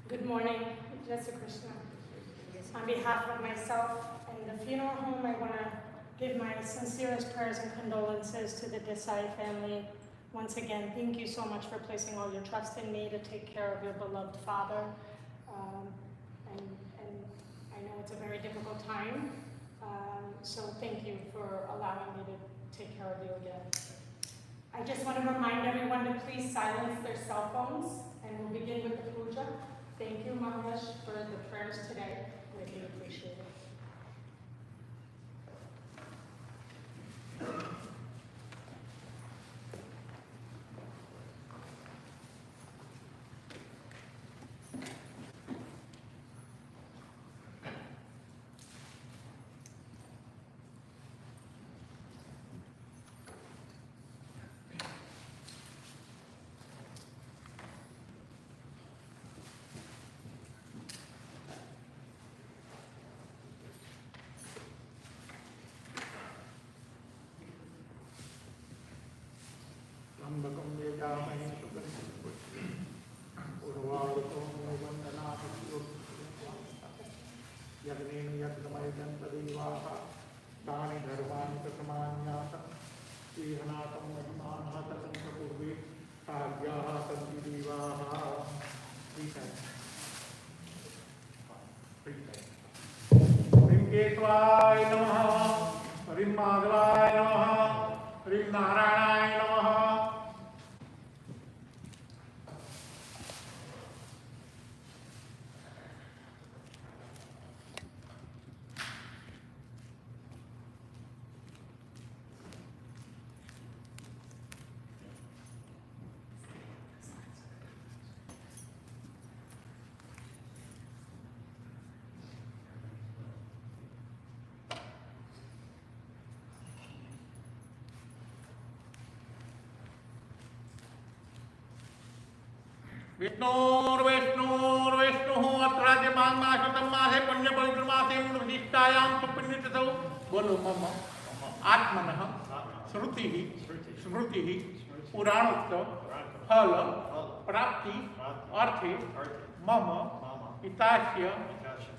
Good morning, Desai Krishna. On behalf of myself and the funeral home, I want to give my sincerest prayers and condolences to the Desai family. Once again, thank you so much for placing all your trust in me to take care of your beloved father. And I know it's a very difficult time, so thank you for allowing me to take care of you again. I just want to remind everyone to please silence their cell phones, and we'll begin with the puja. Thank you, Maharaj, for the prayers today. Greatly appreciate it. विष्णुर्विष्णुर्विष्णुः अत्राद्यमासे पुण्यपवित्रमासे विशिष्टायां सुपुण्यतिथौ बोलो मम आत्मनः श्रुतिः स्मृतिः पुराणोक्त फल प्राप्ति अर्थे मम हितास्य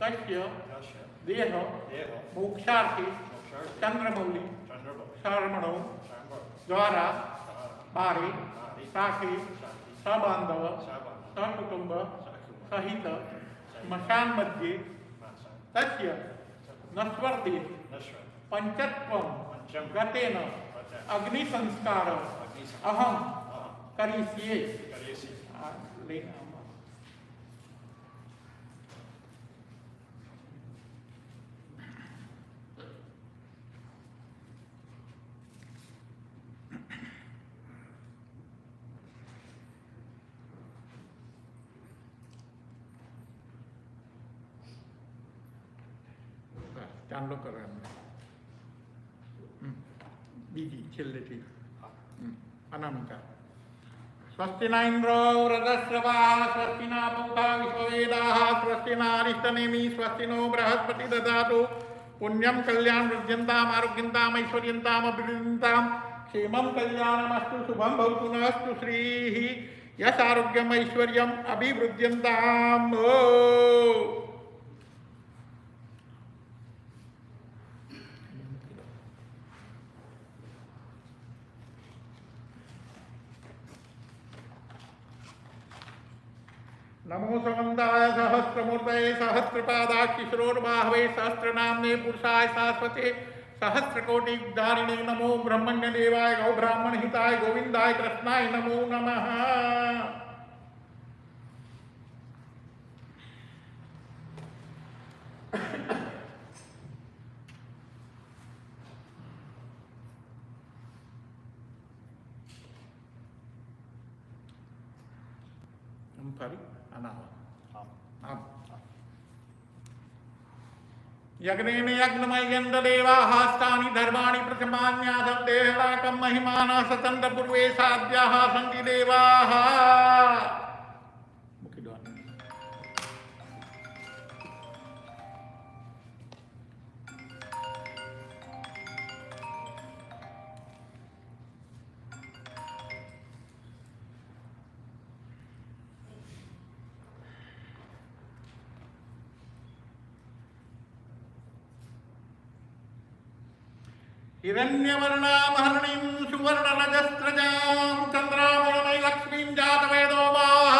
तस्य देह मोक्षार्थे चंद्रमौलि शर्मणो द्वारा बारे साखे सबांधव सकुटुंब सहित स्मशान मध्ये तस्य नस्वर्ते पंचत्वं गतेन अग्निसंस्कार अहम करिष्ये। ચાલો કરો એમને બીજી છેલ્લેથી અનામિકા स्वस्ति न इंद्रो वृद्धश्रवाः स्वस्ति न पूषा विश्ववेदाः स्वस्ति न अरिष्टनेमि स्वस्ति नो बृहस्पति ददातु पुण्यं कल्याण वृद्ध्यन्ताम् आरोग्यन्ताम् ऐश्वर्यन्ताम् अभिवृद्ध्यन्ताम् क्षेमं कल्याणमस्तु शुभं भवतु नस्तु श्रीः यश आरोग्यम् ऐश्वर्यम् अभिवृद्ध्यन्ताम्। नमो समन्ताय सहस्रमूर्तये सहस्रपादाक्षिश्रोर्बाहवे सहस्रनाम्ने पुरुषाय शाश्वते सहस्रकोटिधारिणे नमो ब्रह्मण्य देवाय गौ ब्राह्मण हिताय गोविंदाय कृष्णाय नमो नमः। यज्ञेन यज्ञमयन्त देवाः स्थानि धर्माणि प्रथमान्यासं देहराकं महिमानः सतन्त्र पूर्वे साध्याः सन्ति देवाः। हिरण्यवर्णामहर्णिं सुवर्णरजस्रजां चन्द्रामणमयि लक्ष्मीं जातवेदो माः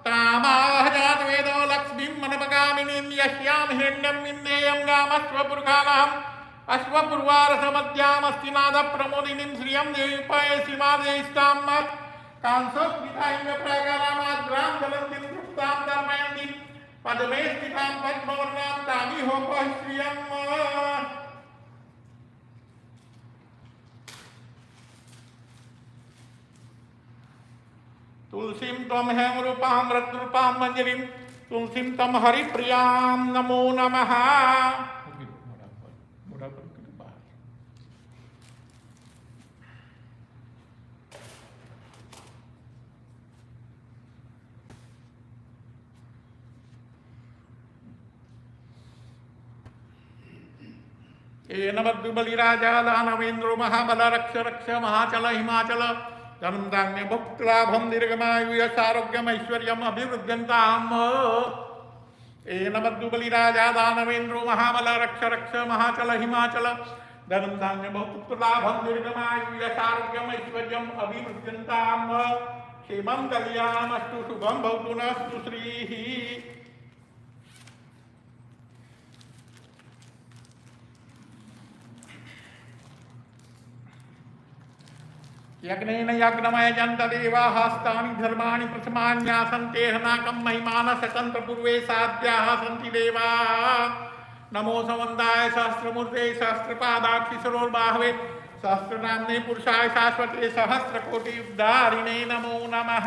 तामाह जातवेदो लक्ष्मीं मनपगामिनीं यस्यां हिरण्यं विन्देयं गामस्वपुरुषाणाम् अश्वपूर्वारसमध्यामस्ति नादप्रमोदिनीं श्रियं देवीपायसीमादेष्टां कांसोस्मिताङ्गप्राकारामाद्रां ज्वलन्तीं पुष्टां धर्मयन्तीं पद्मे स्थितां पद्मवर्णां तामिहोपः श्रियम्। तुलसीं त्वं हेमरूपां रत्नरूपां मंजरीं तुलसीं त्वं हरिप्रियां नमो नमः। येन बलिराजा दानवेन्द्रो महाबल रक्ष रक्ष महाचल हिमाचल धर्म धान्य भुक्त लाभम दीर्घमायु यशारोग्यम ऐश्वर्यम अभिवृद्ध्यन्ताम्। येन बलिराजा दानवेन्द्रो महाबल रक्ष रक्ष महाचल हिमाचल धर्म धान्य भुक्त लाभम दीर्घमायु यशारोग्यम ऐश्वर्यम अभिवृद्ध्यन्ताम्। क्षेमं कल्याणमस्तु शुभं भवतु नस्तु श्रीः। यज्ञेन यज्ञमयजन्त देवाः स्थानि धर्माणि प्रथमान्यासन्ते हनाकं महिमानः सतन्त्र पूर्वे साध्याः सन्ति देवाः। नमो समन्ताय सहस्रमूर्ते सहस्रपादाक्षिश्रोर्बाहवे सहस्रनाम्ने पुरुषाय शाश्वते सहस्रकोटिधारिणे नमो नमः।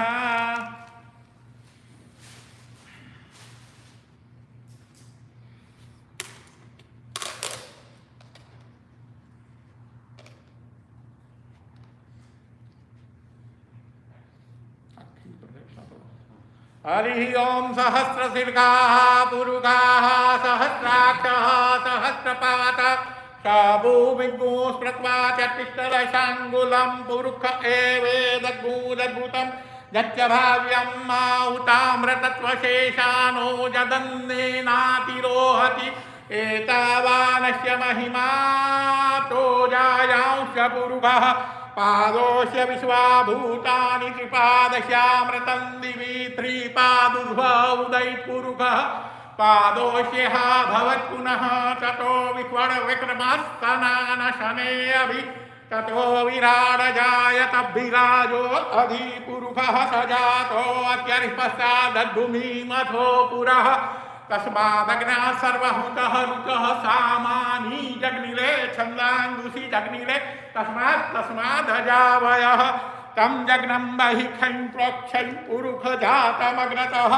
हरि ओम सहस्रशीर्षाः पुरुषाः सहस्राक्षः सहस्रपाद शाभूमिगुस्मृत्वा चतिष्ठदशाङ्गुलं पुरुष एवेदद्भूतद्भुतं यच्च भाव्यं माहुतामृतत्वशेषानो जदन्नेनातिरोहति एतावानस्य महिमा तो जायांश पुरुषः पादोस्य विश्वाभूतानि त्रिपादस्यामृतं दिवि त्रिपादुर्भव उदयपुरुषः पादोष्यः भवत्पुनः ततो विक्रमस्तनान शने अभि ततो विराड जायत विराजो अधिपुरुषः सजातो अत्यरिपश्चादद्भूमिमथो पुरः तस्मादग्नः सर्वहुतः रुचः सामानी जग्निले छन्दांगुषि जग्निले तस्मादजावयः तं जग्नं बहि खं प्रोक्षं पुरुषजातमग्नतः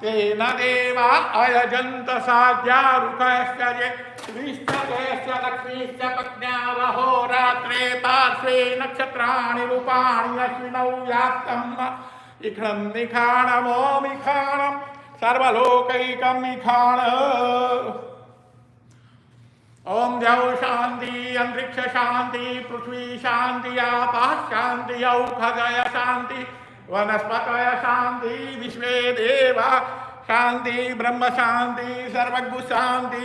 तेन देवा अयजन्त साध्यारुकश्च ये विष्टकेश्च लक्ष्मीश्च पत्न्यावहोरात्रे पार्श्वे नक्षत्राणि रूपाणि अश्विनौ व्याप्तम् इखं निखाणमोमिखाणं सर्वलोकैकमिखाण ओम द्यौ शांति अंतरिक्ष शांति पृथ्वी शांति आपाः शांति औषधय शांति वनस्पतय शांति विश्वे देवा शांति ब्रह्म शांति सर्वज्ञ शांति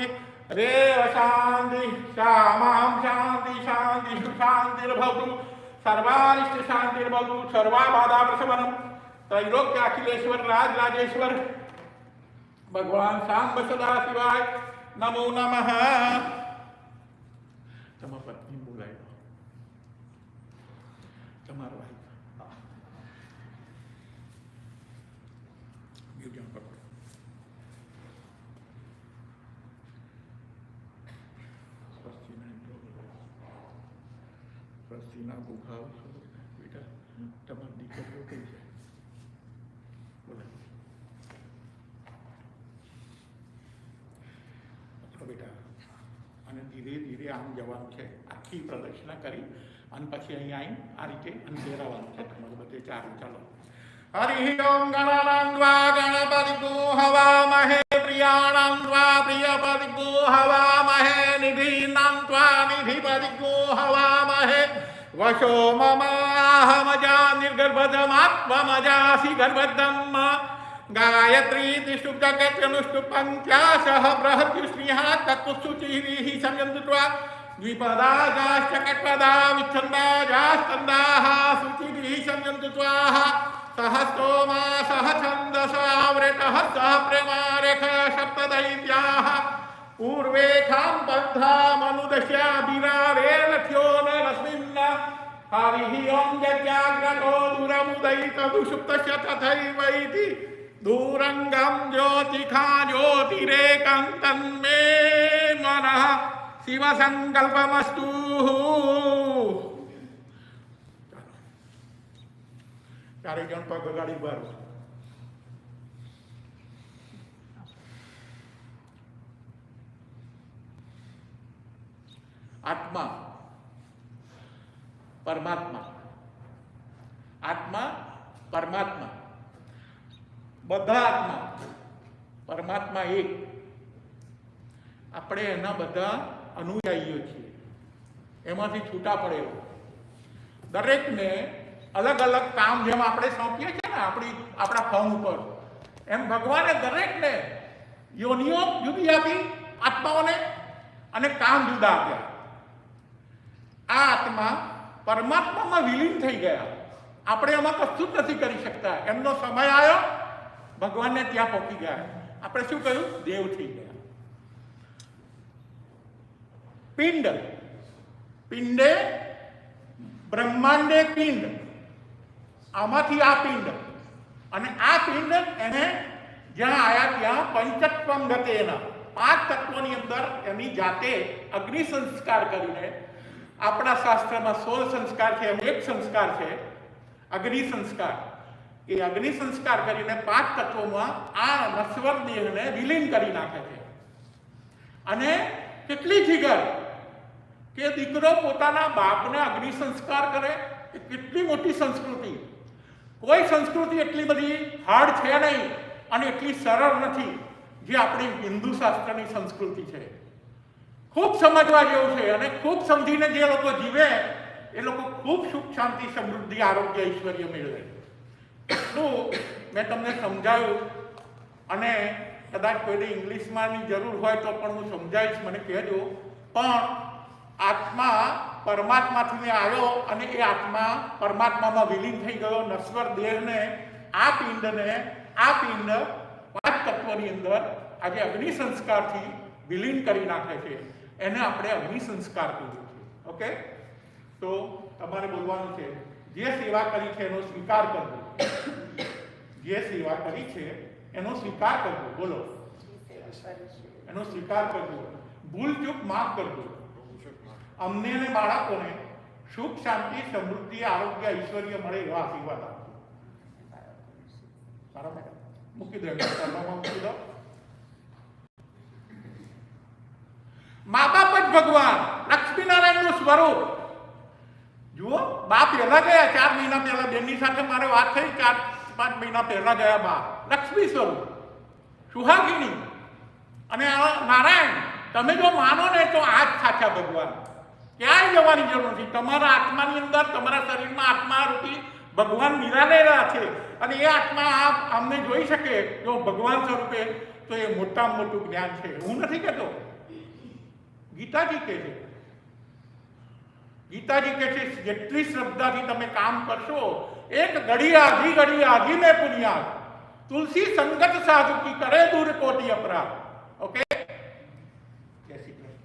रेव शांति श्यामां शांति शांति शांतिर्भवतु सर्वारिष्ट शांतिर्भवतु सर्वाबाधा प्रशमनम् त्रैलोक्य अखिलेश्वर राज राजेश्वर भगवान सांब सदा शिवाय नमो नमः। तमा पत्नी बोलाय तमार भाई बीजा पकड़ो पसीना बुखाव बेटा तमार दीकरीओ कई जाए बोला बेटा અને ધીરે ધીરે આમ જવાનું છે આખી પ્રદક્ષિણા કરી અને પછી અહીં આવીને આ રીતે અંધેરાવાનું છે તમારે બધે ચાલુ ચાલો હરિ ઓમ ગણાનાં દ્વા ગણપતિગો હવામહે પ્રિયાણાં દ્વા પ્રિયપતિગો હવામહે નિધિનાં ત્વા નિધિપતિગો હવામહે વશો મમ અહમજા નિર્ગર્ભદમાત્મજાસી ગર્ભદમ गायत्री तिष्ठुजगत्यनुष्ठुपङ्क्त्याशः बृहद्युष्णिः तत्पुष्टुचिभिः संयन्त्वा द्विपदाजाश्च कट्पदा विच्छन्दाजास्तन्दाः शुचिभिः संयन्त्वाः सह स्तोमा सह छन्दसावृतः सह प्रेमारेखय सप्तदैव्याः पूर्वेखां पन्थामनुदश्या विरारे लक्ष्यो न रश्मिन्न हरिः ॐ यज्ञाग्रतो दूरमुदयितदुषुप्तस्य तथैव इति दूरंगम ज्योतिखा ज्योतिरेकं तन्मे मनः शिव संकल्पमस्तु। चारे जन पग गाड़ी बार आत्मा परमात्मा आत्मा परमात्मा બધા આત્મા પરમાત્મા એક આપણે એના બધા અનુયાયીઓ છીએ એમાંથી છૂટા પડેલો દરેકને અલગ અલગ કામ જેમ આપણે સોંપીએ છીએ ને આપણા ફોર્મ ઉપર એમ ભગવાને દરેકને યોનિઓ જુદી આપી આત્માઓને અને કામ જુદા આપ્યા આ આત્મા પરમાત્મામાં વિલીન થઈ ગયા આપણે એમાં કશું જ નથી કરી શકતા એમનો સમય આવ્યો भगवान ने त्या पहुंची गया આપણે શું કહ્યું દેવ થઈ ગયા પિંડ પિંડે બ્રહ્માંડે પિંડ આમાંથી આ પિંડ અને આ પિંડ એને જ્યાં આયા ત્યાં પંચત્વમ ગતેના પાંચ તત્વોની અંદર એની જાતે અગ્નિ સંસ્કાર કરીને આપણા શાસ્ત્રમાં 16 સંસ્કાર છે એમ એક સંસ્કાર છે અગ્નિ સંસ્કાર એ અગ્નિ સંસ્કાર કરીને પાંચ તત્વોમાં આ નશ્વર દેહને વિલીન કરી નાખે છે અને કેટલી જીગર કે દીકરો પોતાના બાપને અગ્નિ સંસ્કાર કરે એ કેટલી મોટી સંસ્કૃતિ કોઈ સંસ્કૃતિ એટલી બધી હાર્ડ છે નહીં અને એટલી સરળ નથી જે આપણી હિન્દુ શાસ્ત્રની સંસ્કૃતિ છે ખૂબ સમજવા જેવું છે અને ખૂબ સમજીને જે લોકો જીવે એ લોકો ખૂબ સુખ શાંતિ સમૃદ્ધિ આરોગ્ય ઐશ્વર્ય મેળવે તો મેં તમને સમજાવ્યું અને કદાચ કોઈને ઇંગ્લિશમાંની જરૂર હોય તો પણ હું સમજાવીશ મને કહેજો પણ આત્મા પરમાત્માથી આવ્યો અને એ આત્મા પરમાત્મામાં વિલીન થઈ ગયો. નશ્વર દેહને આ પિંડ 5 તત્વોની અંદર આજે અગ્નિ સંસ્કારથી વિલીન કરી નાખે છે. એને આપણે અગ્નિ સંસ્કાર કહીએ છીએ. ઓકે, તો તમારે બોલવાનું છે, જે સેવા કરી છે એનો સ્વીકાર કરવો. જે સેવા કરી છે એનો સ્વીકાર કરવો. બોલો, એનો સ્વીકાર કરવો. ભૂલ ચૂક માફ કરવો. અમને અને બાળકોને સુખ, શાંતિ, સમૃદ્ધિ, આરોગ્ય, ઐશ્વર્ય મળે એવા આશીર્વાદ આપો. બરાબર, મૂકી દો, મૂકી દો. મા બાપ જ ભગવાન, લક્ષ્મીનારાયણનું સ્વરૂપ. જુઓ, બા પહેલા ગયા, 4 મહિના પહેલા બેનની સાથે મારે વાત થઈ, 4-5 મહિના પહેલા ગયા બા. લક્ષ્મી સ્વરૂપ, સુહાગિની. અને નારાયણ, તમે જો માનો ને તો આ જ સાચા ભગવાન. ક્યાંય જવાની જરૂર નથી. તમારા આત્માની અંદર, તમારા શરીરમાં આત્મા રૂપી ભગવાન બિરાજેલા છે. અને એ આત્મા અમને જોઈ શકે જો ભગવાન સ્વરૂપે, તો એ મોટામાં મોટું જ્ઞાન છે. હું નથી કહેતો, ગીતાજી કહે છે. ગીતાજી કહે છે, જેટલી શ્રદ્ધાથી તમે કામ કરશો, એક ઘડી આધી મેં પુણ્યા, તુલસી સંગત સાધુ કી કરે દૂર કોટી અપરાધ. ઓકે, જય શ્રી કૃષ્ણ.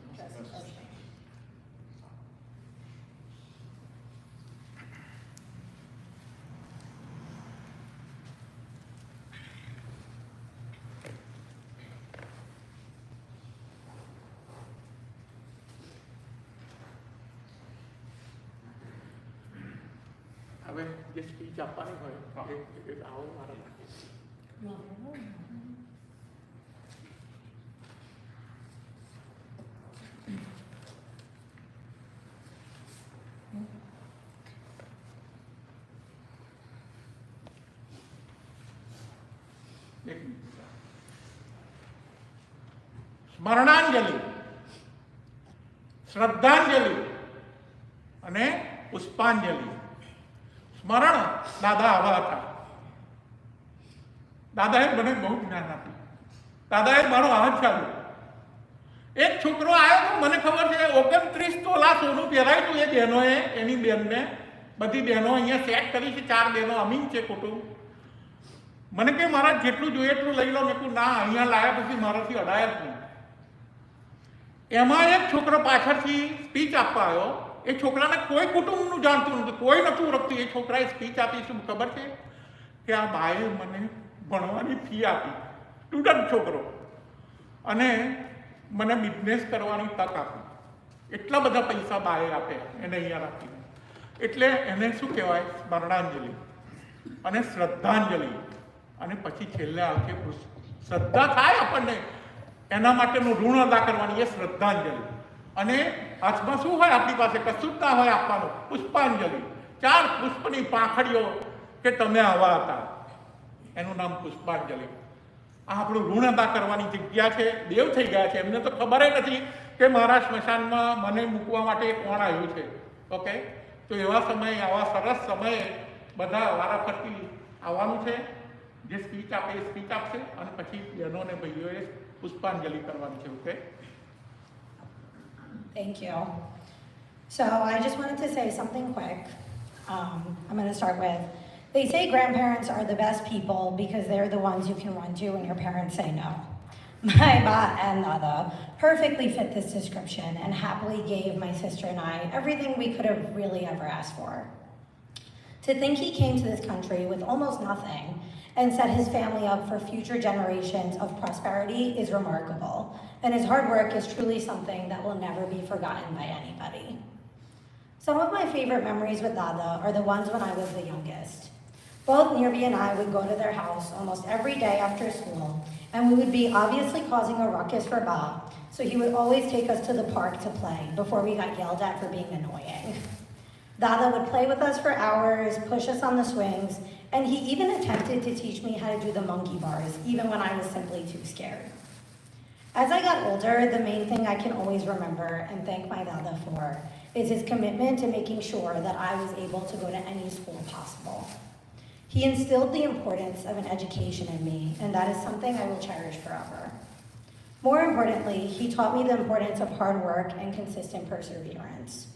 હવે જે સ્પીચ આપવાની હોય એ આવો મારા માટે. સ્મરણાંજલિ, શ્રદ્ધાંજલિ અને પુષ્પાંજલિ. સ્મરણ, દાદા આવા હતા. દાદાએ મને બહુ જ્ઞાન આપ્યું. દાદાએ મારો હાથ ચાલ્યો. એક છોકરો આવ્યો તો મને ખબર છે 29 તોલા સોનું પહેરાયું હતું એ બહેનોએ, એની બહેનને. બધી બહેનો અહીંયા સેટ કરી છે, 4 બહેનો અમીન છે કુટુંબ. મને કે મારા જેટલું જોઈએ એટલું લઈ લો. મેં કહ્યું ના, અહીંયા લાયા પછી મારાથી અડાય જ નહીં. એમાં એક છોકરો પાછળથી સ્પીચ આપવા આવ્યો. એ છોકરાને કોઈ કુટુંબનું જાણતું નતું, કોઈ નતું ઓળખતું. એ છોકરાએ સ્પીચ આપી. શું ખબર છે કે આ બાએ મને ભણવાની ફી આપી, સ્ટુડન્ટ છોકરો, અને મને બિઝનેસ કરવાની તક આપી. એટલા બધા પૈસા બાએ આપે એને અહીંયા રાખીને. એટલે એને શું કહેવાય? સ્મરણાંજલિ અને શ્રદ્ધાંજલિ. અને પછી છેલ્લે આવશે શ્રદ્ધા થાય આપણને, એના માટેનું ઋણ અદા કરવાની એ શ્રદ્ધાંજલિ. અને હાથમાં શું હોય આપણી પાસે? કશું જ ના હોય આપવાનું. પુષ્પાંજલિ, 4 પુષ્પની પાંખડીઓ કે તમે આવા હતા, એનું નામ પુષ્પાંજલિ. આ આપણું ઋણ અદા કરવાની જગ્યા છે. દેવ થઈ ગયા છે, એમને તો ખબર નથી કે મારા સ્મશાનમાં મને મૂકવા માટે કોણ આવ્યું છે. ઓકે, તો એવા સમયે, આવા સરસ સમયે બધા વારાફરતી આવવાનું છે. જે સ્પીચ આપે એ સ્પીચ આપશે અને પછી બહેનો અને ભાઈઓએ પુષ્પાંજલિ કરવાની છે. Okay, Thank you. So I just wanted to say something quick. I'm going to start with, they say grandparents are the best people because they're the ones you can run to when your parents say no. My ba and Nada perfectly fit this description and happily gave my sister and I everything we could have really ever asked for. To think he came to this country with almost nothing and set his family up for future generations of prosperity is remarkable, and his hard work is truly something that will never be forgotten by anybody. Some of my favorite memories with Dada are the ones when I was the youngest. Both Nirbi and I would go to their house almost every day after school, and we would be obviously causing a ruckus for Ba, so he would always take us to the park to play before we got yelled at for being annoying. Dada would play with us for hours, push us on the swings, and he even attempted to teach me how to do the monkey bars, even when I was simply too scared. As I got older, the main thing I can always remember and thank my Dada for is his commitment to making sure that I was able to go to any school possible. He instilled the importance of an education in me, and that is something I will cherish forever. More importantly, he taught me the importance of hard work and consistent perseverance.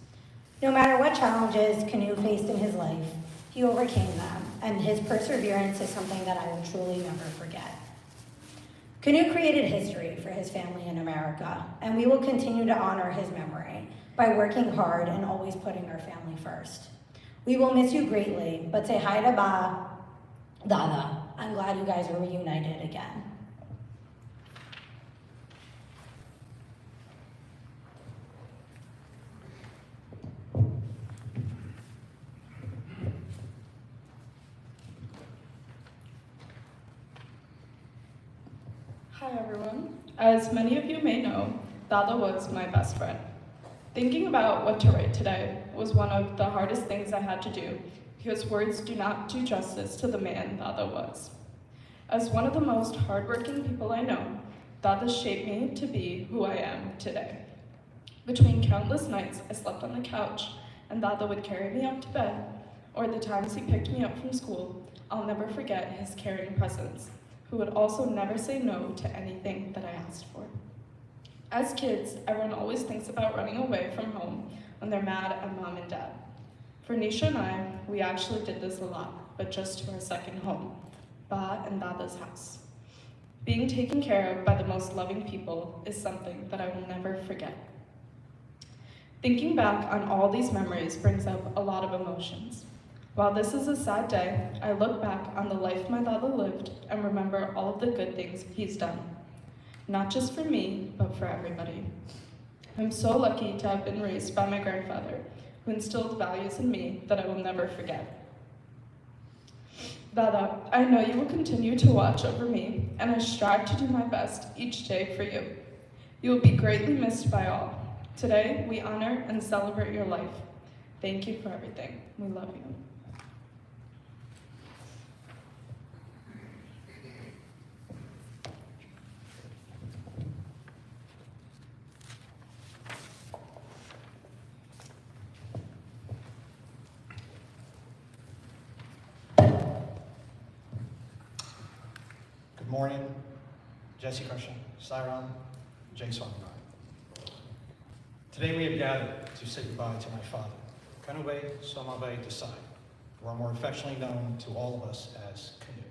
No matter what challenges Canoe faced in his life, he overcame them, and his perseverance is something that I will truly never forget. Canoe created history for his family in America, and we will continue to honor his memory by working hard and always putting our family first. We will miss you greatly, but say hi to Ba, Dada. I'm glad you guys are reunited again. Hi everyone. As many of you may know, Dada was my best friend. Thinking about what to write today was one of the hardest things I had to do because words do not do justice to the man Dada was. As one of the most hardworking people I know, Dada shaped me to be who I am today. Between countless nights I slept on the couch and Dada would carry me up to bed, or the times he picked me up from school, I'll never forget his caring presence, who would also never say no to anything that I asked for. As kids, everyone always thinks about running away from home when they're mad at mom and dad. For Nisha and I, we actually did this a lot, but just to our second home, Ba and Dada's house. Being taken care of by the most loving people is something that I will never forget. Thinking back on all these memories brings up a lot of emotions. While this is a sad day, I look back on the life my Dada lived and remember all of the good things he's done. Not just for me, but for everybody. I'm so lucky to have been raised by my grandfather, who instilled values in me that I will never forget. Dada, I know you will continue to watch over me, and I strive to do my best each day for you. You will be greatly missed by all. Today, we honor and celebrate your life. Thank you for everything. We love you. Good morning, Jesse Krishna, Sairam, Jay Swangan. Today we have gathered to say goodbye to my father, Kanubhai Desai, who are more affectionately known to all of us as Canoe.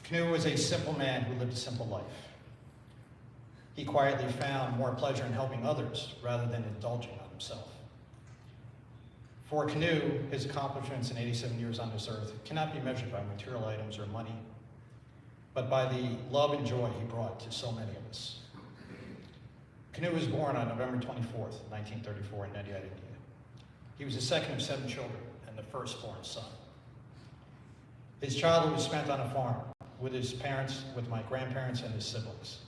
Canoe was a simple man who lived a simple life. He quietly found more pleasure in helping others rather than indulging on himself. For Canoe, his accomplishments in 87 years on this earth cannot be measured by material items or money, but by the love and joy he brought to so many of us. Canoe was born on November 24th, 1934 in Nadia, India. He was the second of 7 children and the firstborn son. His childhood was spent on a farm with his parents, with my grandparents and his siblings.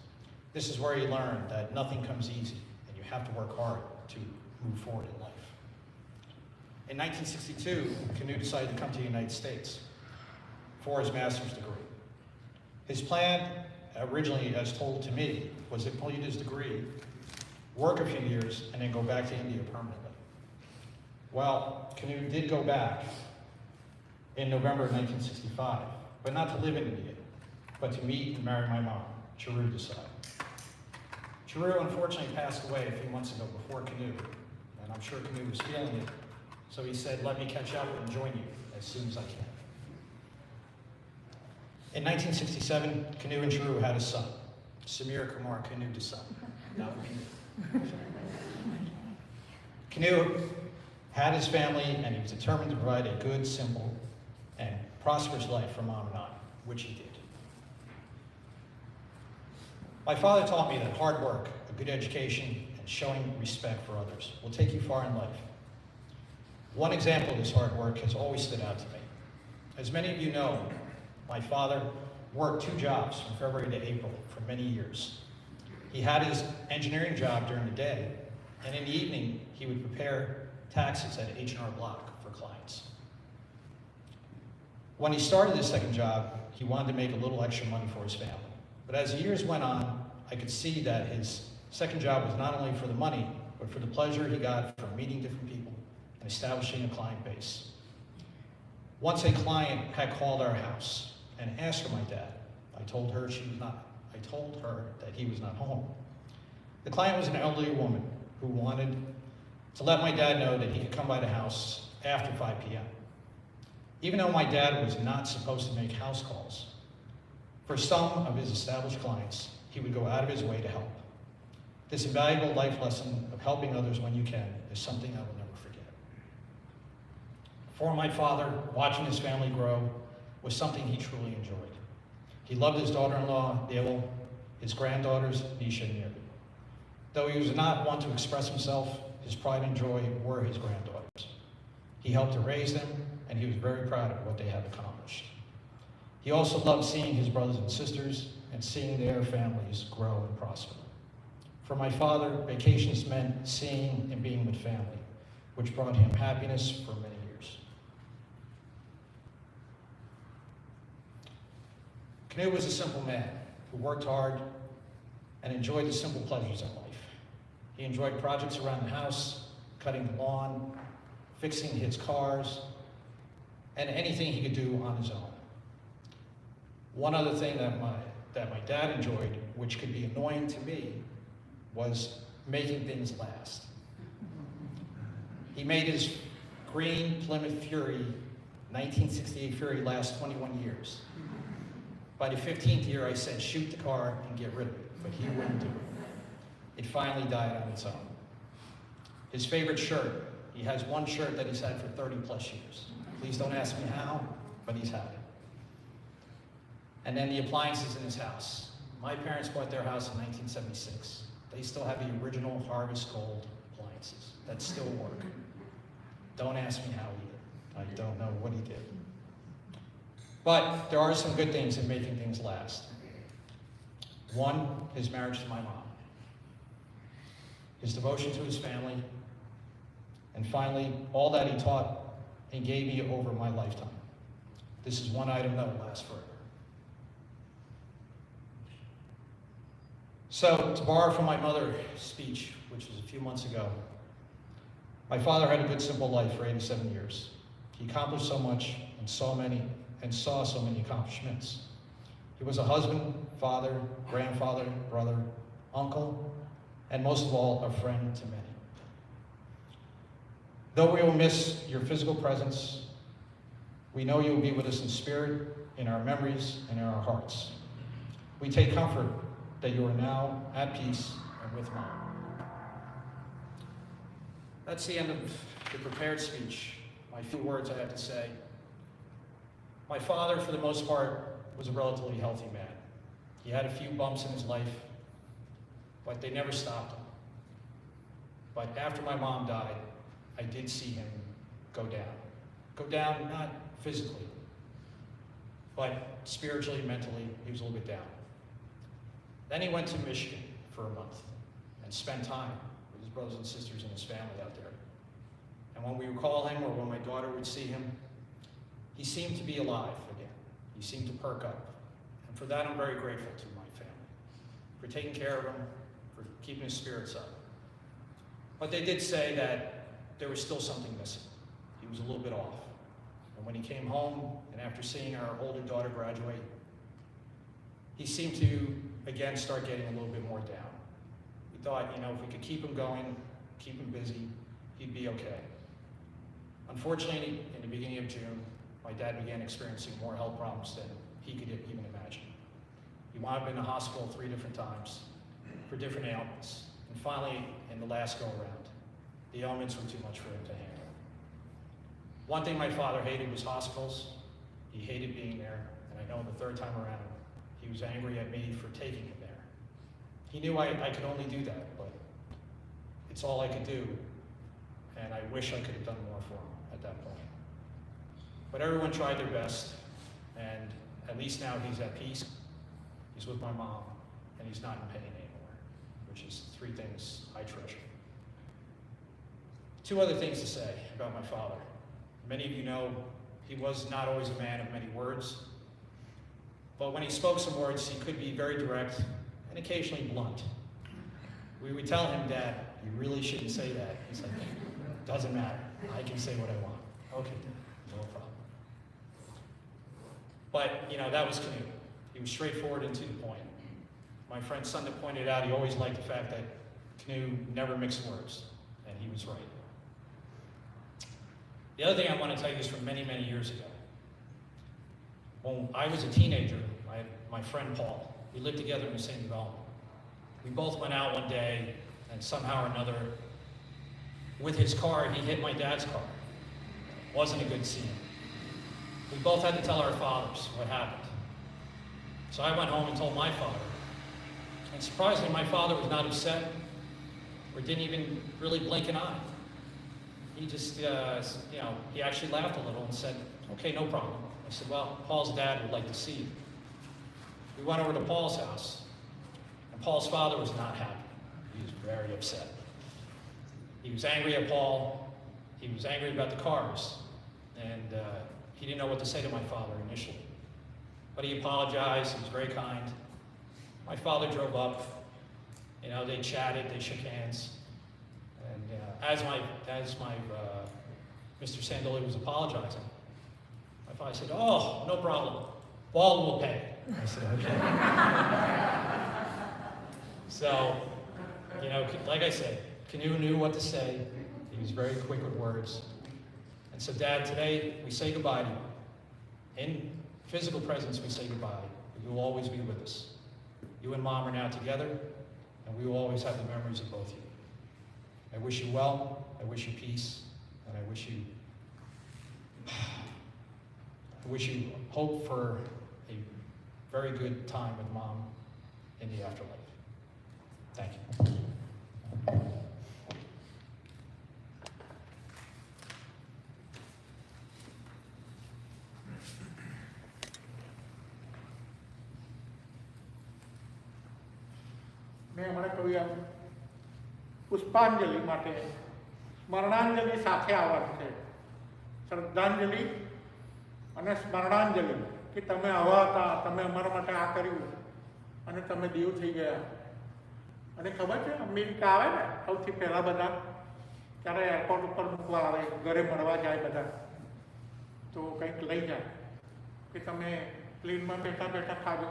This is where he learned that nothing comes easy and you have to work hard to move forward in life. In 1962, Canoe decided to come to the United States for his master's degree. His plan, originally as told to me, was to complete his degree, work a few years, and then go back to India permanently. Well, Canoe did go back in November of 1965, but not to live in India, but to meet and marry my mom, Shree Desai. Shree unfortunately passed away a few months ago before Canoe, and I'm sure Canoe was feeling it, so he said, let me catch up and join you as soon as I can. In 1967, Canoe and Shree had a son, Samir Kumar Canoe Desai. Not me. Canoe had his family, and he was determined to provide a good, simple, and prosperous life for Mom and I, which he did. My father taught me that hard work, a good education, and showing respect for others will take you far in life. One example of this hard work has always stood out to me. As many of you know, my father worked 2 jobs from February to April for many years. He had his engineering job during the day, and in the evening, he would prepare taxes at H&R Block for clients. When he started his second job, he wanted to make a little extra money for his family. But as the years went on, I could see that his second job was not only for the money, but for the pleasure he got from meeting different people and establishing a client base. Once a client had called our house and asked for my dad. I told her that he was not home. The client was an elderly woman who wanted to let my dad know that he could come by the house after 5 p.m. Even though my dad was not supposed to make house calls, for some of his established clients, he would go out of his way to help. This invaluable life lesson of helping others when you can is something I will never forget. For my father, watching his family grow was something he truly enjoyed. He loved his daughter-in-law, Dale, his granddaughters, Nisha and Miri. Though he was not one to express himself, his pride and joy were his granddaughters. He helped to raise them, and he was very proud of what they had accomplished. He also loved seeing his brothers and sisters and seeing their families grow and prosper. For my father, vacations meant seeing and being with family, which brought him happiness for many years. Kanu was a simple man who worked hard and enjoyed the simple pleasures in life. He enjoyed projects around the house, cutting the lawn, fixing his cars, and anything he could do on his own. One other thing that my dad enjoyed, which could be annoying to me, was making things last. He made his green Plymouth Fury, 1968 Fury, last 21 years. By the 15th year, I said, shoot the car and get rid of it, but he wouldn't do it. It finally died on its own. His favorite shirt, he has one shirt that he's had for 30 plus years. Please don't ask me how, but he's had it. And then the appliances in his house. My parents bought their house in 1976. They still have the original Harvest Gold appliances that still work. Don't ask me how he did. I don't know what he did. But there are some good things in making things last. One, his marriage to my mom. His devotion to his family. And finally, all that he taught and gave me over my lifetime. This is one item that will last forever. So, to borrow from my mother's speech, which was a few months ago, my father had a good, simple life for 87 years. He accomplished so much and saw so many accomplishments. He was a husband, father, grandfather, brother, uncle, and most of all, a friend to many. Though we will miss your physical presence, we know you will be with us in spirit, in our memories, and in our hearts. We take comfort that you are now at peace and with Mom. That's the end of the prepared speech. My few words I have to say. My father, for the most part, was a relatively healthy man. He had a few bumps in his life, but they never stopped him. But after my mom died, I did see him go down. Go down, not physically, but spiritually, mentally, he was a little bit down. Then he went to Michigan for a month and spent time with his brothers and sisters and his family out there. And when we would call him or when my daughter would see him, he seemed to be alive again. He seemed to perk up. And for that, I'm very grateful to my family, for taking care of him, for keeping his spirits up. But they did say that there was still something missing. He was a little bit off. And when he came home, and after seeing our older daughter graduate, he seemed to, again, start getting a little bit more down. We thought, if we could keep him going, keep him busy, he'd be okay. Unfortunately, in the beginning of June, my dad began experiencing more health problems than he could even imagine. He wound up in the hospital 3 different times for different ailments. And finally, in the last go-around, the ailments were too much for him to handle. One thing my father hated was hospitals. He hated being there, and I know the 3rd time around, he was angry at me for taking him there. He knew I could only do that, but it's all I could do, and I wish I could have done more for him at that point. But everyone tried their best, and at least now he's at peace. He's with my mom, and he's not in pain anymore, which is 3 things I treasure. 2 other things to say about my father. Many of you know he was not always a man of many words, but when he spoke some words, he could be very direct and occasionally blunt. We would tell him, Dad, you really shouldn't say that. He's like, doesn't matter. I can say what I want. Okay, Dad, no problem. But, that was Kanu. He was straightforward and to the point. My friend Sunda pointed out he always liked the fact that Kanu never mixed words, and he was right. The other thing I want to tell you is from many, many years ago. When I was a teenager, my friend Paul, we lived together in the same development. We both went out one day, and somehow or another, with his car, he hit my dad's car. Wasn't a good scene. We both had to tell our fathers what happened. So I went home and told my father. And surprisingly, my father was not upset or didn't even really blink an eye. He just, he actually laughed a little and said, okay, no problem. I said, well, Paul's dad would like to see you. We went over to Paul's house, and Paul's father was not happy. He was very upset. He was angry at Paul. He was angry about the cars. And he didn't know what to say to my father initially. But he apologized. He was very kind. My father drove up. They chatted. They shook hands. And as Mr. Sandoli was apologizing, my father said, "Oh, no problem. Paul will pay." I said, "Okay." So, like I said, Canoe knew what to say. He was very quick with words. And so, Dad, today we say goodbye to you. In physical presence, we say goodbye. But you will always be with us. You and Mom are now together, and we will always have the memories of both of you. I wish you well. I wish you peace, and I wish you hope for a very good time with Mom in the afterlife. Thank you. મેં હમણાં કહ્યું એમ પુષ્પાંજલિ માટે સ્મરણાંજલિ સાથે આવવાનું છે. શ્રદ્ધાંજલિ અને સ્મરણાંજલિ કે તમે આવા હતા, તમે અમારા માટે આ કર્યું અને તમે દેવ થઈ ગયા. અને ખબર છે અમેરિકા આવે ને સૌથી પહેલાં બધા ત્યારે એરપોર્ટ ઉપર મૂકવા આવે, ઘરે મળવા જાય બધા, તો કંઈક લઈ જાય કે તમે પ્લેનમાં બેઠા બેઠા ખાજો,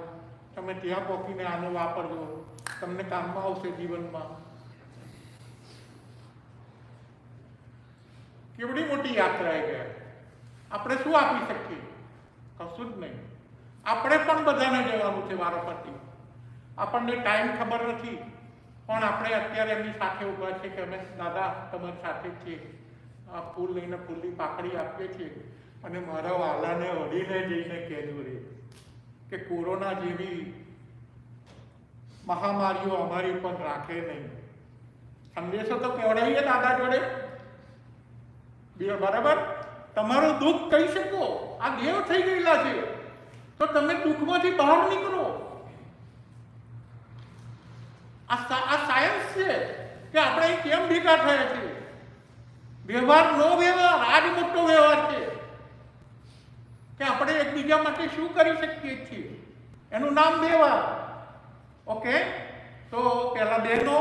તમે ત્યાં પહોંચીને આનો વાપરજો, તમને કામમાં આવશે જીવનમાં. કેવડી મોટી યાત્રાએ ગયા. આપણે શું આપી શકીએ? કશું જ નહીં. આપણે પણ બધાને જવાનું છે વારાફરતી. આપણને ટાઈમ ખબર નથી, પણ આપણે અત્યારે એમની સાથે ઊભા છે કે અમે દાદા તમારી સાથે છીએ, આ ફૂલ લઈને ફૂલની પાકડી આપીએ છીએ અને મારા વાલાને અડીને જઈને કહેજો રે કે કોરોના જેવી મહામારીઓ અમારી ઉપર રાખે નહીં. સંદેશો તો કહેવડાવીએ દાદા જોડે, બરાબર? તમારું દુઃખ કહી શકો, આ દેવ થઈ ગયેલા છે, તો તમે દુઃખમાંથી બહાર નીકળો. આ સાયન્સ છે કે આપણે કેમ ભેગા થયા છે. વ્યવહાર નો વ્યવહાર આ જ મોટો વ્યવહાર છે કે આપણે એકબીજા માટે શું કરી શકીએ છીએ, એનું નામ વ્યવહાર. ઓકે, તો પહેલા બહેનો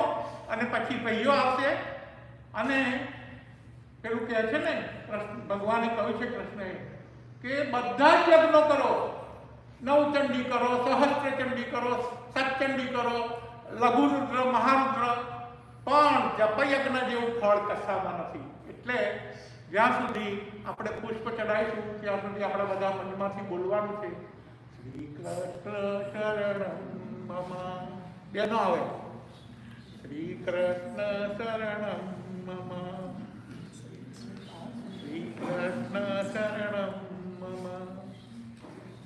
અને પછી ભાઈઓ આવશે. અને પેલું કહે છે ને, ભગવાને કહ્યું છે કૃષ્ણએ કે બધા જ યજ્ઞો કરો, નવચંડી કરો, સહસ્ત્રચંડી કરો, સતચંડી કરો, લઘુરુદ્ર, મહારુદ્ર, પણ જપયજ્ઞ જેવું ફળ કશામાં નથી. એટલે જ્યાં સુધી આપણે પુષ્પ ચડાવીશું ત્યાં સુધી આપણે બધા મનમાંથી બોલવાનું છે, શ્રી કૃષ્ણ શરણમ મમ. બેનો આવે, શ્રી કૃષ્ણ શરણમ મમ, શ્રી કૃષ્ણ શરણમ મમ,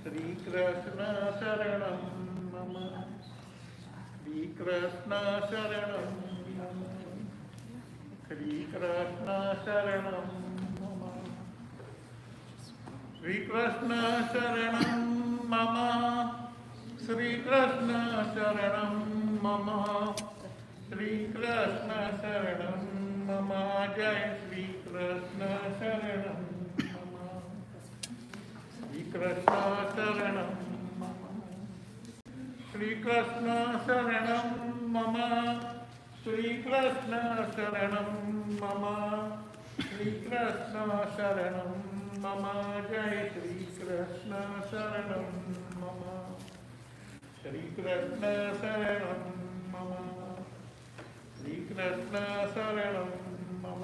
શ્રી કૃષ્ણ શરણમ મમ, શ્રી કૃષ્ણ શરણમ મમ, શ્રી કૃષ્ણ શરણમ મમ, શ્રી કૃષ્ણ શરણમ મમ, શ્રી કૃષ્ણ શરણમ મમ, શ્રી કૃષ્ણ શરણમ મમ. જય શ્રી કૃષ્ણ શરણમ મમ, શ્રી કૃષ્ણ શરણમ મમ, શ્રી કૃષ્ણ શરણમ મમ, શ્રી કૃષ્ણ શરણમ મમ, શ્રી કૃષ્ણ શરણમ મમ. જય શ્રી કૃષ્ણ શરણમ મમ, શ્રી કૃષ્ણ શરણમ મમ, શ્રી કૃષ્ણ શરણમ મમ,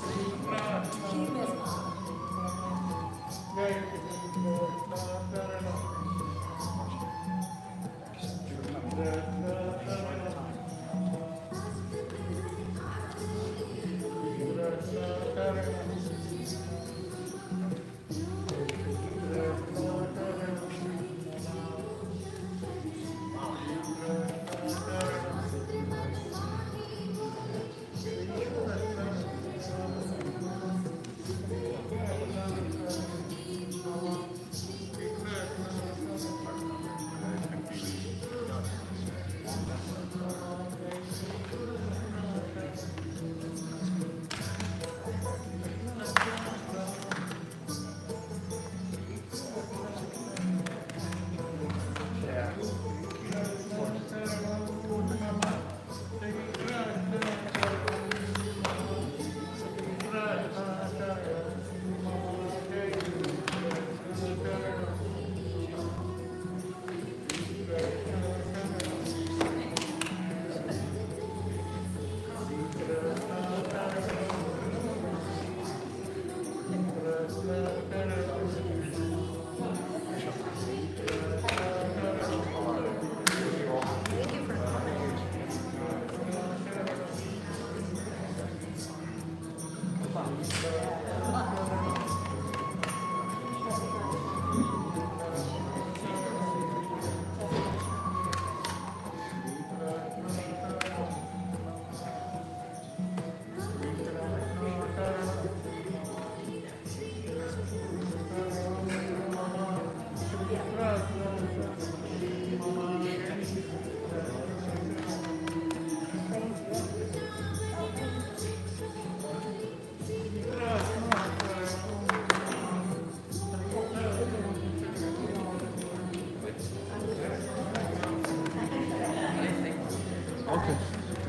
Okay.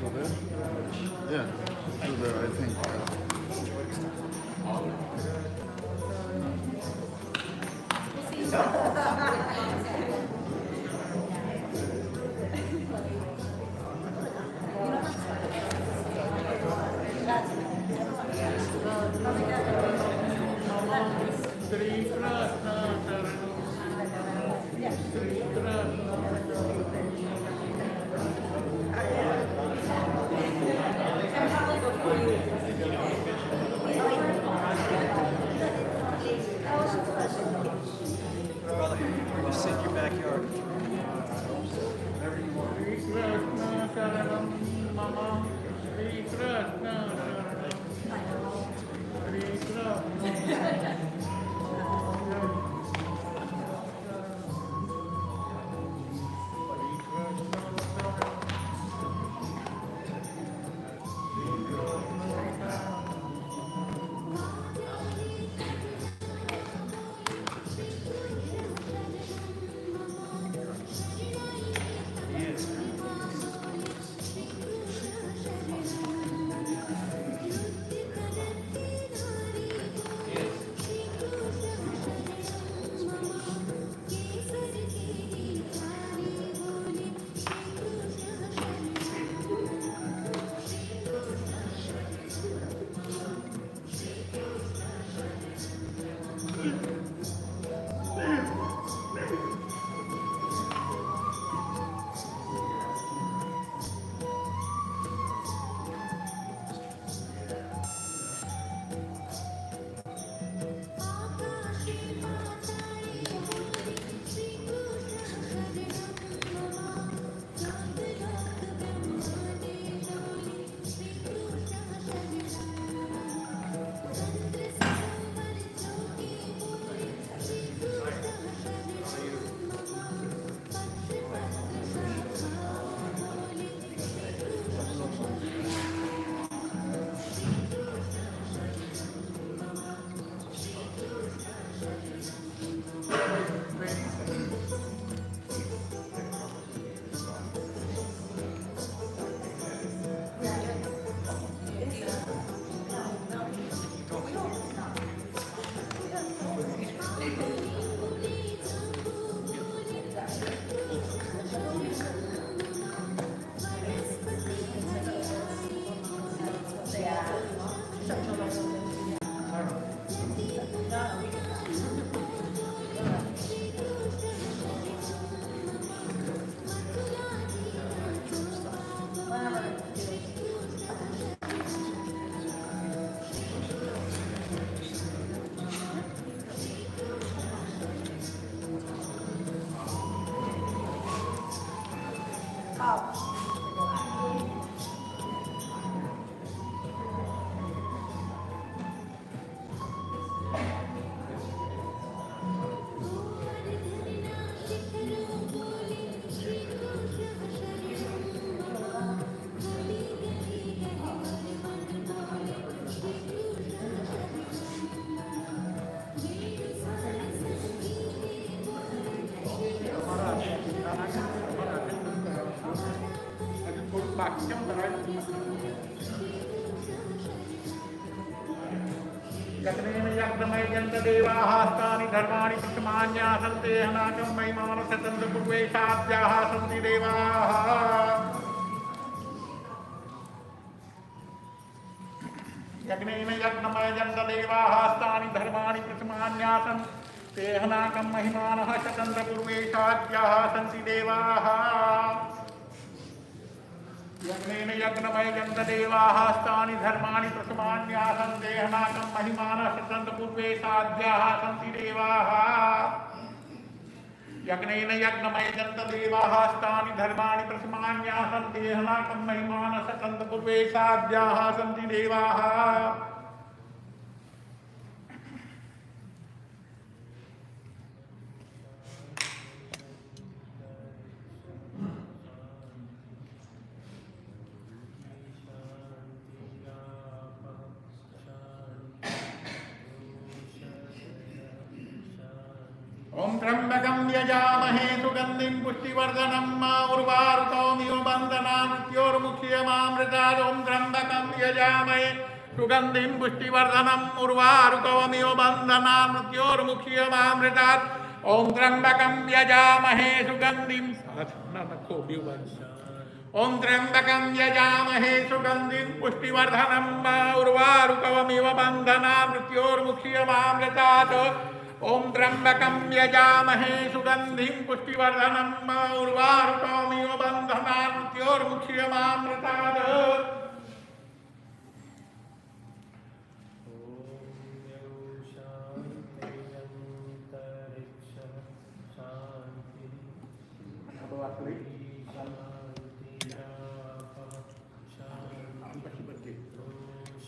Go there? Yeah. Do there, I think. Sri Krishna Sri Brother, you sit in your backyard. Krishna Sharanam Mama Sri Krishna Sri Krishna देवास्तानि धर्माणि प्रथमान्यासन्ते हनाकं महिमानसतन्द्रपूर्वेशाद्याः सन्ति देवाः यज्ञेन यज्ञमयजन्तदेवास्तानि धर्माणि प्रथमान्यासन् ते हनाकं महिमानः शतन्द्रपूर्वेशाद्याः सन्ति देवाः यज्ञेन यज्ञमयजन्त देवाः स्थानि धर्माणि प्रथमान्यासं देहनाकं महिमानः सतन्तपूर्वे साध्याः सन्ति देवाः यज्ञेन यज्ञमयजन्त देवाः स्थानि धर्माणि प्रथमान्यासं देहनाकं महिमानः सतन्तपूर्वे साध्याः सन्ति देवाः ओम त्र्यंबकं यजामहे सुगंधिं पुष्टिवर्धनं उर्वारुकमिव बन्धनान् मृत्योर्मुख्यमामृतात् ओम त्र्यंबकं यजामहे सुगंधिं पुष्टिवर्धनं उर्वारुकमिव बन्धनान् मृत्योर्मुख्यमामृतात् ओम त्र्यंबकं यजामहे सुगंधिं ओम त्र्यंबकं यजामहे सुगंधिं पुष्टिवर्धनं उर्वारुकमिव बन्धनान् मृत्योर्मुख्यमामृतात् ओम त्र्यंबकं यजामहे सुगंधिं पुष्टिवर्धनं उर्वारुकमिव बन्धनान् मृत्योर्मुख्यमामृतात्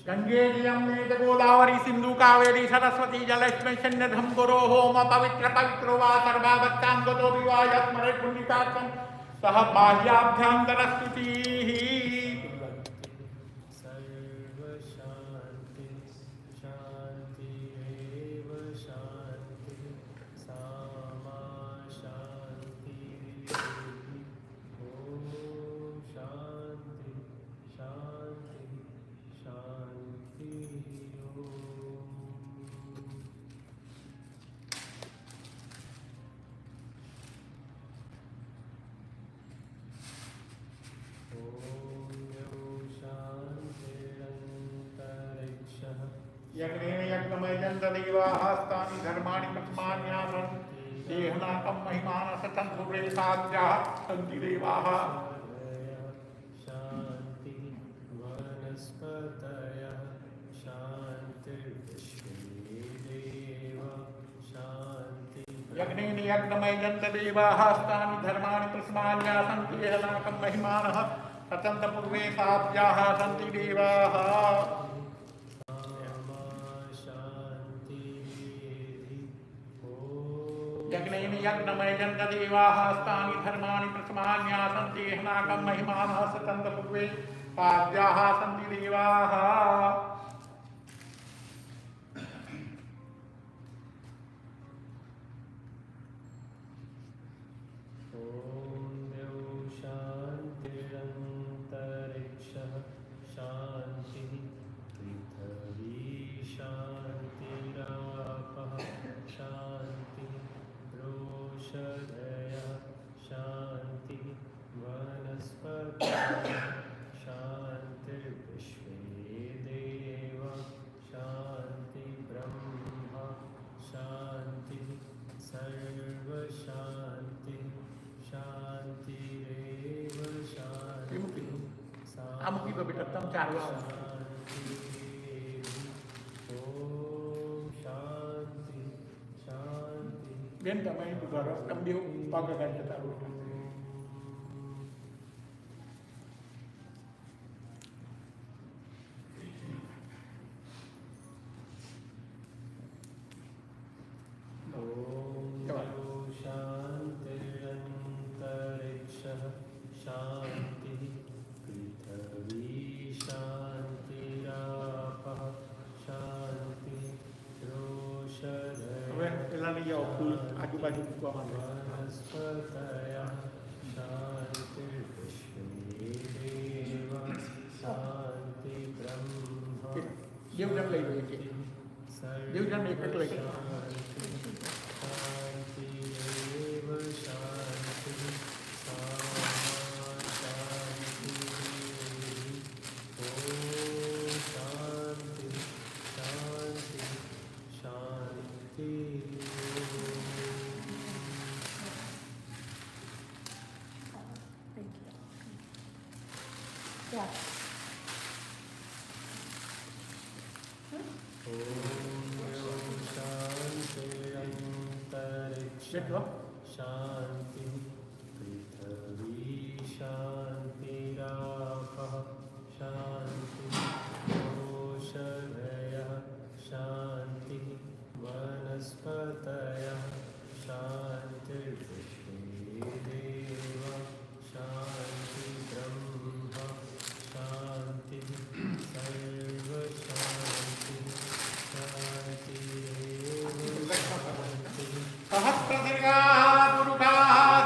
गंगे यमुने च गोदावरी सिंधु कावेरी सरस्वती जलस्मै सन्निधं गुरो होम पवित्र पवित्रो वा सर्वावत्तां गतो विवाह स्मरे पुण्डिकार्थं सह बाह्याभ्यन्तरस्तुतिः यज्ञेन यज्ञमयजन्त देवाः स्थानि धर्माणि प्रथमान्यासं देहनाकं महिमानः सतन्तपूर्वे साध्याः सन्ति देवाः यज्ञेन यज्ञमयजन्त देवाः स्थानि धर्माणि प्रथमान्यासं देहनाकं महिमानः सतन्तपूर्वे साध्याः सन्ति देवाः यज्ञेन यज्ञमयजन्त देवाः स्थानि धर्माणि प्रथमान्यासं देहनाकं महिमानः सतन्तपूर्वे साध्याः सन्ति देवाः Amo kita bertetap cari Biar kami itu baru kami pagakan kita lupa. Baju buku aman. Dia udah play lagi. Dia udah make lagi. शांति पृथ्वी शांतिरापः शांति ओषधयः शांति वनस्पतयः शांतिर्विश्वेदेव शांति ब्रह्म शांति सर्व शांति शांतिरेव शांति सहस्रदीर्घा पुरुषा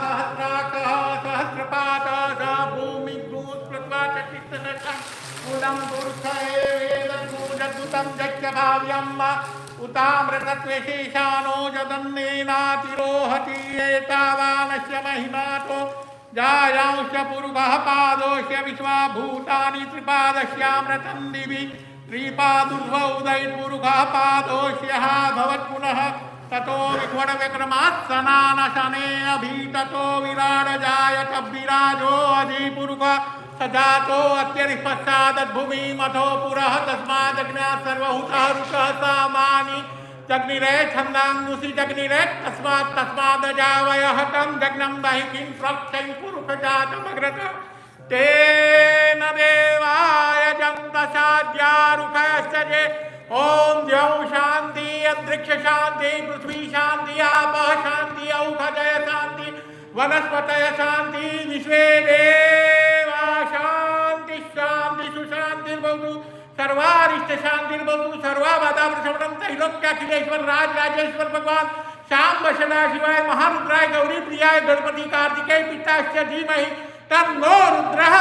सहस्राक्षः सहस्रपातः भूमिभूत्प्रत्वाचक्षितदशं मूलं पुरुष एवेदद्भुतं जच्च भाव्यम् उतामृतत्वेशेषानो जदन्नेनातिरोहति एतावानस्य महिमातो जायांश्च पुरुषः पादोश्च विश्वाभूतानि त्रिपादस्यामृतं दिवि त्रिपादुर्वौ उदयपुरुषः पादोश्यः भवत्पुनः ततो विक्वडविक्रमात् सनानशने अभीततो विराडजायत विराजो अधिपुरुष सजातो अत्यरिपश्चादद्भुमिमथो पुरः तस्मादग्न्यात् सर्वहुतः रुषः सामानि जग्निरे छन्दांगुषि जग्निरे तस्मादजावयः तं जग्नं दहि किं स्वक्षं पुरुषजातमग्रत तेन देवाय जन्तसाद्यारुकश्च जे ओम द्यौ शांति अंतरिक्ष शांति पृथ्वी शांति आपः शांति औषधय शांति वनस्पतय शांति विश्वे देवा शांति शांति सुशांतिर्भवतु सर्वारिष्ट शांतिर्भवतु सर्वाबाधाप्रशमनं त्रैलोक्याखिलेश्वर राजेश्वर भगवान शांब सदाशिवाय महारुद्राय गौरी प्रियाय गणपति कार्तिकेय पिताश्च धीमहि तन्नो रुद्रः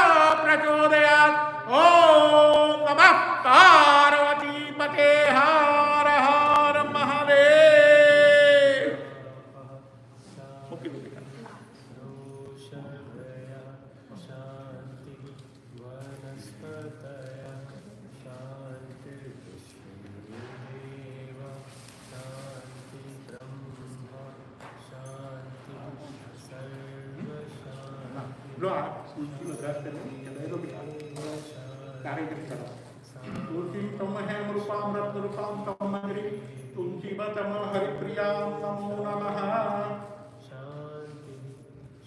प्रचोदयात्। ओम नमः पार्वती पते हर हर महादेव। ओषधयः शांति वनस्पतयः शांतिर्विश्वेदेव शांति ब्रह्म शांति सर्व शांति तुलसी तम है रूपाम रत्न रूपाम तम मंदिरी तुलसी तम हरिप्रियां नमो नमः। शांति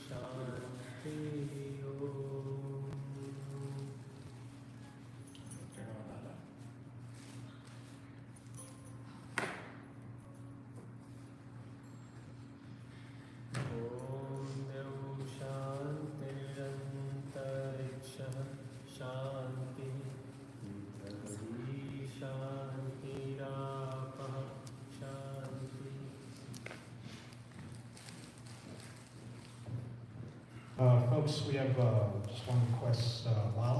शांति ओम देव शांतिरंतरिक्षः शांति पृथ्वी शांतिरापः शांति। Folks, we have just one request. Lala,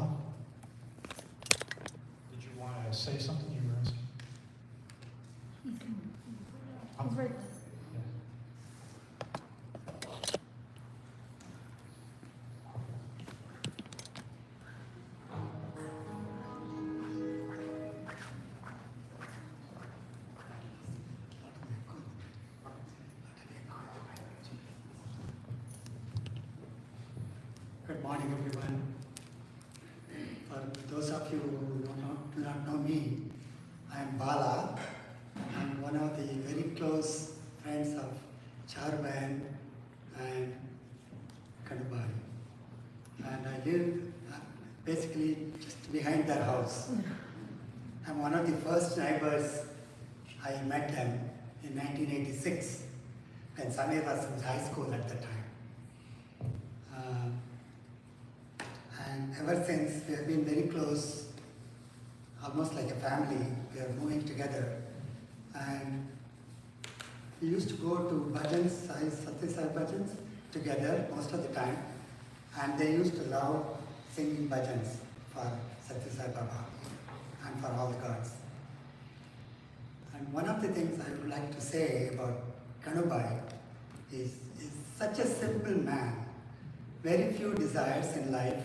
did you want to say something you were asking? Yeah. Good morning, everyone. For those of you who do not know me, I am Bala. I am one of the very close friends of Charban and Kanubhai. And I live basically just behind their house. I'm one of the first neighbors. I met them in 1986 when Samir was in high school at the time. And ever since, we have been very close, almost like a family. We are moving together. And we used to go to bhajans, Satyasai bhajans, together most of the time. And they used to love singing bhajans for Satyasai Baba and for all the gods. And one of the things I would like to say about Kanubhai is such a simple man. Very few desires in life,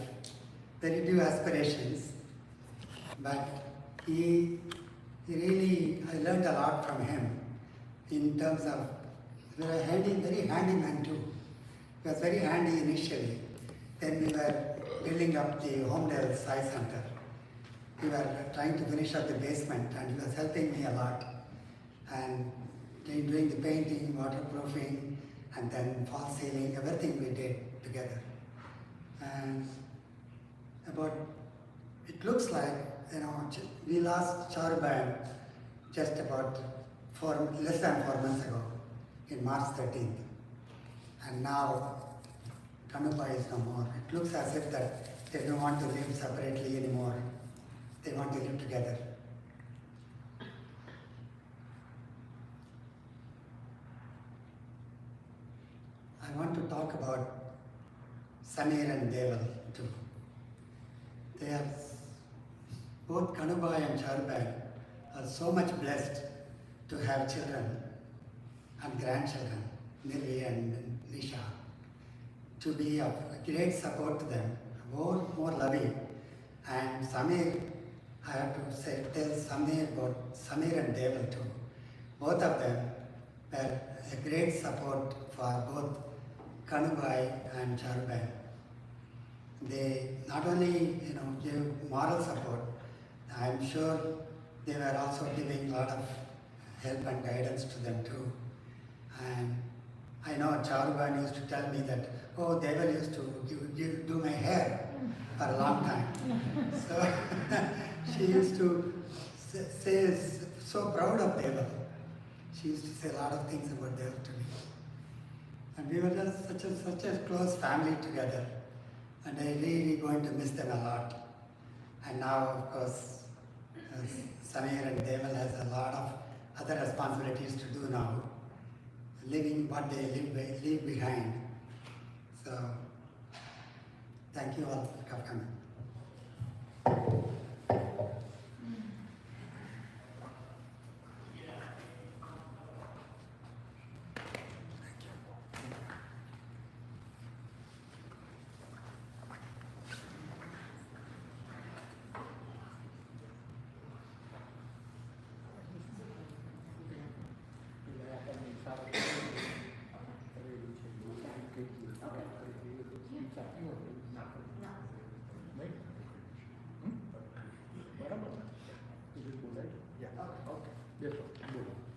very few aspirations, but he really, I learned a lot from him in terms of, very handy man too. He was very handy initially. Then we were building up the Homedale Sai Center. we were trying to finish up the basement, and he was helping me a lot. And doing the painting, waterproofing, and then false ceiling, everything we did together. And it looks like, we lost Charuban just about less than 4 months ago, in March 13th. And now, Kanubhai is no more. It looks as if that they don't want to live separately anymore. They want to live together. I want to talk about Samir and Deval too. They are, both Kanubhai and Charuban are so much blessed to have children and grandchildren, Nirvi and Nisha, to be of great support to them, more loving. And Samir, I have to tell Samir about Samir and Deval too. Both of them were a great support for both Kanubhai and Charuban. They not only gave moral support, I'm sure they were also giving a lot of help and guidance to them too. And I know Charuban used to tell me that, oh, Deval used to do my hair for a long time. So she used to say, so proud of Deval. She used to say a lot of things about Deval to me. And we were just such a close family together. And I really going to miss them a lot. And now, of course, Samir and Deval has a lot of other responsibilities to do now, living what they leave behind. So, thank you all for coming. Yes, sir. Ya.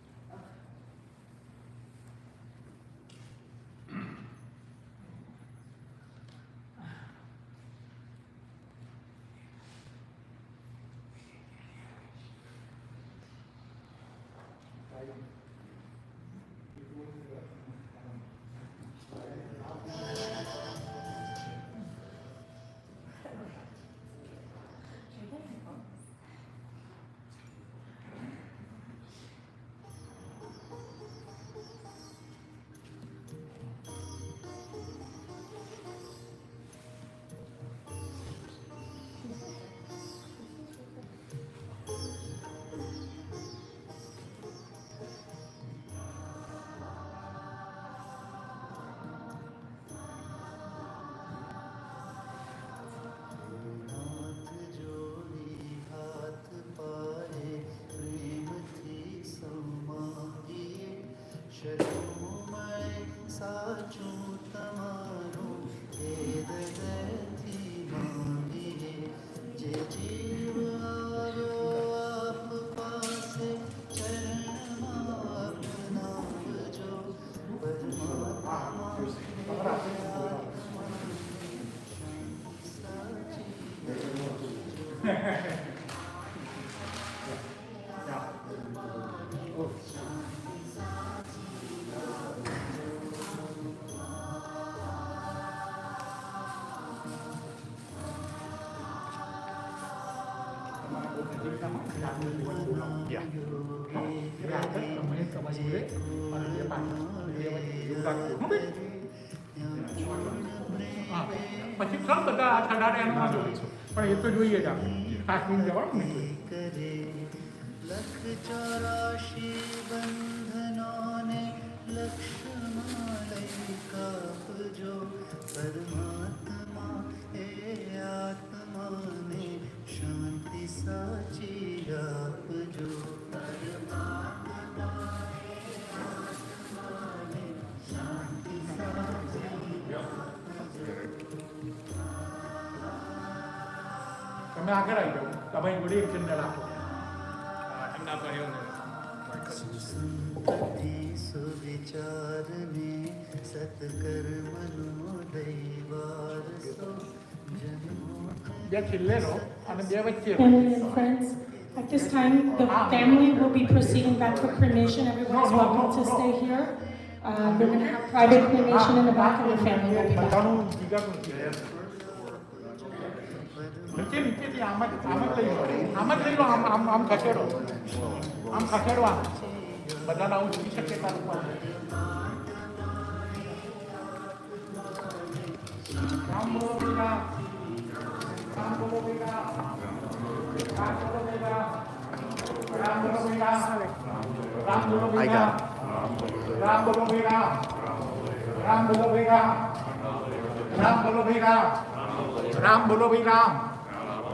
પછી ઘણા બધા ઠંડા એમાં જોઈએ પણ એ તો જોઈએ જ આપણે કાશ્મીર જવાનું ને लख 84 बंधनों ने लक्ष्मण कापजो परमात्मा हे आत्मा ने शांति साची आपजो परमात्मा हे आत्मा ने शांति साची તમે આગળ આવી જાઓ તમે જોડે ચિહ્ન રાખો. એમના ભાઈઓને सुसंपत्ति सुविचारने सत्कर्मनो दैवारसो जन्मो બે છેલ્લે રહો અને બે વચ્ચે રહો. Family and friends, at this time, the family will be proceeding back for cremation. Everyone is welcome to stay here. We're going to have private cremation in the back, and the family will be back. બધાનું જીગરનું છે. નીચેથી આમ જ લઈ લો, આમ જ લઈ લો, આમ ખસેડો, આમ ખસેડવા બધાને આવું જોઈ શકે તારું પર. રામ બોલો બેટા, રામ બોલો બેટા, રામ બોલો બેટા, રામ બોલો બેટા, રામ બોલો બેટા, રામ બોલો બેટા, રામ બોલો બેટા, રામ બોલો બેટા, રામ બોલો ભાઈ રામ,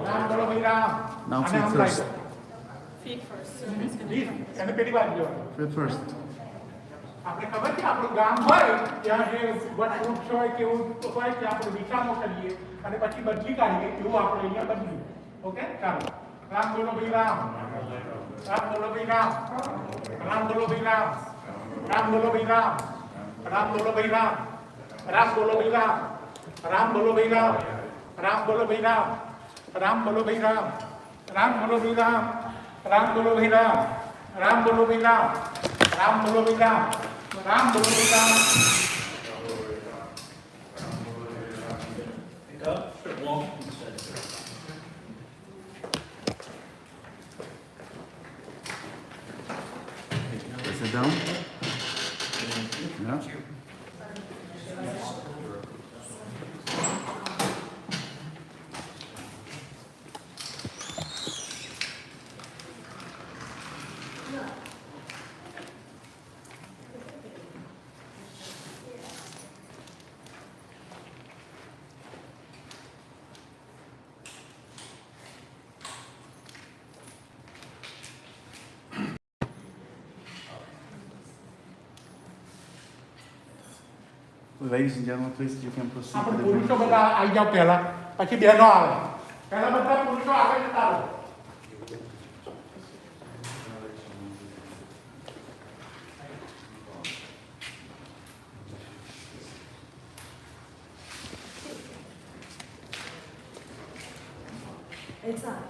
રામ બોલો ભાઈ રામ. Now અને feet આમ first. લાગો. એને પેલી બાજુ જોવાનું. Feet first. આપણે ખબર છે આપણું ગામ હોય ત્યાં જે વૃક્ષ હોય કે એવું હોય ત્યાં આપણે વિચારનો કરીએ અને પછી બદલી કાઢીએ એવું આપણે અહીંયા બદલ્યું. ઓકે ચાલો. રામ બોલો ભાઈ રામ, રામ બોલો ભાઈ રામ, રામ બોલો ભાઈ રામ, રામ બોલો ભાઈ રામ, રામ બોલો ભાઈ રામ, રામ બોલો ભાઈ રામ, રામ બોલો ભાઈ રામ, રામ બોલો ભાઈ રામ, રામ બોલો ભાઈ રામ, રામ બોલો ભાઈ રામ, રામ બોલો ભાઈ રામ, રામ બોલો ભાઈ રામ, રામ બોલો ભાઈ રામ, રામ બોલો ભાઈ Ram. Sit down. Yeah. Ladies and gentlemen, please, you can proceed to આપણે the પુરુષો room. બધા આવી જાઓ પહેલા, પછી બહેનો આવે. પહેલા બધા પુરુષો આગળ જતા રહો. It's not.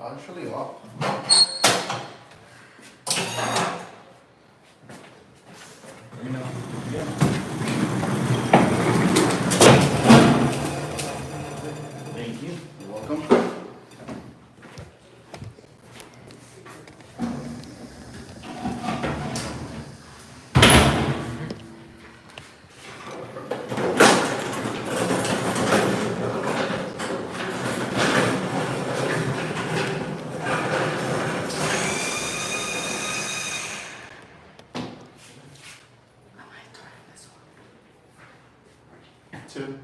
Actually, up. Thank you. You're welcome. Two.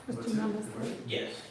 Just do numbers. Yes.